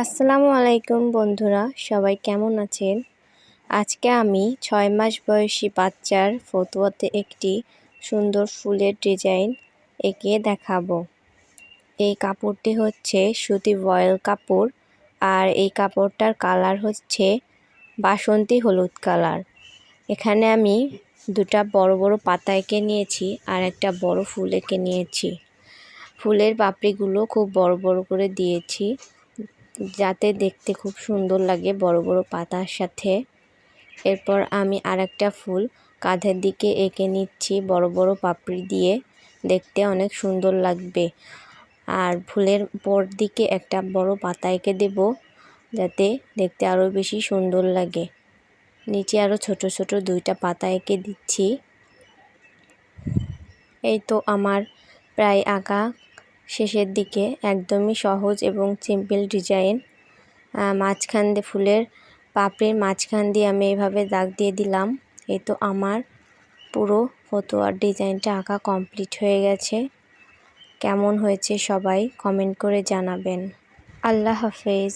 আসসালামু আলাইকুম বন্ধুরা, সবাই কেমন আছেন? আজকে আমি 6 মাস বয়সী বাচ্চার ফতুয়াতে একটি সুন্দর ফুলের ডিজাইন এঁকে দেখাবো। এই কাপড়টি হচ্ছে সুতি ভয়েল কাপড়, আর এই কাপড়টার কালার হচ্ছে বাসন্তী হলুদ কালার। এখানে আমি দুটা বড় বড় পাতা এঁকে নিয়েছি আর একটা বড় ফুল এঁকে নিয়েছি। ফুলের পাপড়িগুলো খুব বড় বড় করে দিয়েছি যাতে দেখতে খুব সুন্দর লাগে বড় বড় পাতার সাথে। এরপর আমি আরেকটা ফুল কাঁধের দিকে এঁকে নিচ্ছি বড় বড় পাপড়ি দিয়ে, দেখতে অনেক সুন্দর লাগবে। আর ফুলের উপর দিকে একটা বড় পাতা এঁকে দেব যাতে দেখতে আরও বেশি সুন্দর লাগে। নিচে আরও ছোট ছোট দুইটা পাতা এঁকে দিচ্ছি। এই তো আমার প্রায় আঁকা শেষের দিকে, একদমই সহজ এবং সিম্পল ডিজাইন। মাঝখান দিয়ে ফুলের পাপড়ির মাঝখান দিয়ে আমি এভাবে দাগ দিয়ে দিলাম। এই তো আমার পুরো ফতুয়ার ডিজাইনটা আঁকা কমপ্লিট হয়ে গেছে। কেমন হয়েছে সবাই কমেন্ট করে জানাবেন। আল্লাহ হাফেজ।